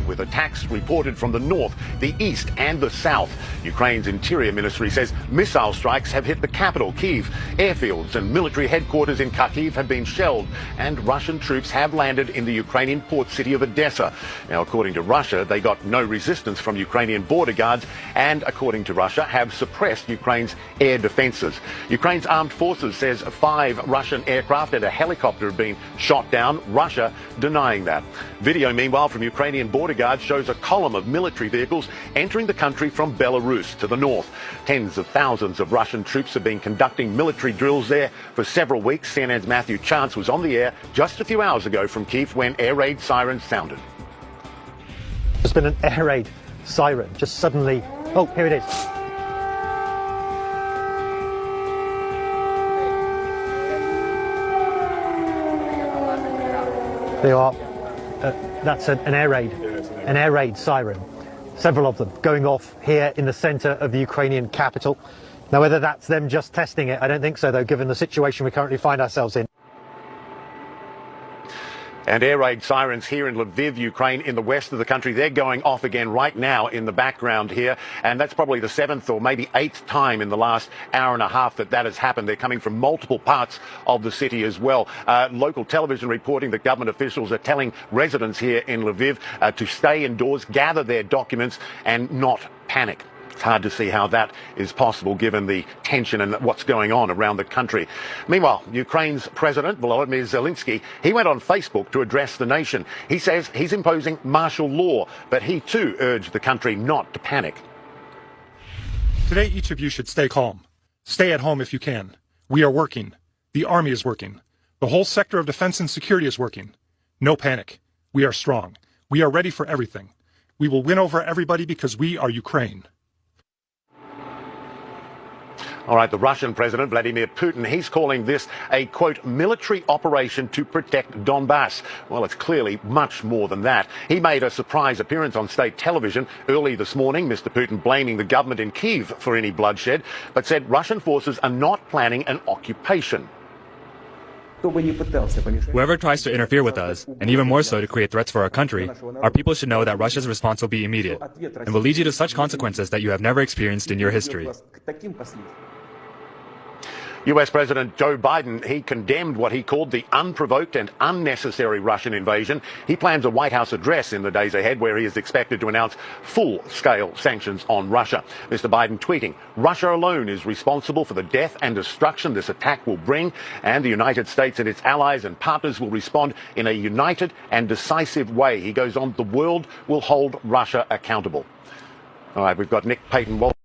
with attacks reported from the north, the east and the south. Ukraine's Interior Ministry says missile strikes have hit the capital, Kyiv. Airfields and military headquarters in Kharkiv have been shelled, and Russian troops have landed in the Ukrainian port city of Odessa. Now, according to Russia, they got no resistance from Ukrainian border guards and, according to Russia, have suppressed Ukraine's air defences. Ukraine's armed forces says 5 Russian aircraft and a helicopter have been shot down, Russia denying that. Video, meanwhile, from Ukrainian border guards shows a column of military vehicles entering the country from Belarus to the north. Tens of thousands of Russian troops have been conducting military drills there for several weeks. CNN's Matthew Chance was on the air just a few hours ago from Kyiv when air raid sirens sounded. There's been an air raid siren, just suddenly. Oh, here it is. They are. That's an air raid siren. Several of them going off here in the centre of the Ukrainian capital. Now, whether that's them just testing it, I don't think so, though, given the situation we currently find ourselves in. And air raid sirens here in Lviv, Ukraine, in the west of the country, they're going off again right now in the background here. And that's probably the 7th or maybe 8th time in the last hour and a half that has happened. They're coming from multiple parts of the city as well. Local television reporting that government officials are telling residents here in Lviv to stay indoors, gather their documents and not panic. It's hard to see how that is possible given the tension and what's going on around the country. Meanwhile, Ukraine's President Volodymyr Zelensky, he went on Facebook to address the nation. He says he's imposing martial law, but he too urged the country not to panic. Today, each of you should stay calm. Stay at home if you can. We are working. The army is working. The whole sector of defense and security is working. No panic. We are strong. We are ready for everything. We will win over everybody because we are Ukraine. All right, the Russian President, Vladimir Putin, he's calling this a, quote, military operation to protect Donbass. Well, it's clearly much more than that. He made a surprise appearance on state television early this morning, Mr. Putin blaming the government in Kyiv for any bloodshed, but said Russian forces are not planning an occupation. Whoever tries to interfere with us, and even more so to create threats for our country, our people should know that Russia's response will be immediate, and will lead you to such consequences that you have never experienced in your history. US President Joe Biden, he condemned what he called the unprovoked and unnecessary Russian invasion. He plans a White House address in the days ahead where he is expected to announce full-scale sanctions on Russia. Mr. Biden tweeting, Russia alone is responsible for the death and destruction this attack will bring, and the United States and its allies and partners will respond in a united and decisive way. He goes on, the world will hold Russia accountable. All right, we've got Nick Payton.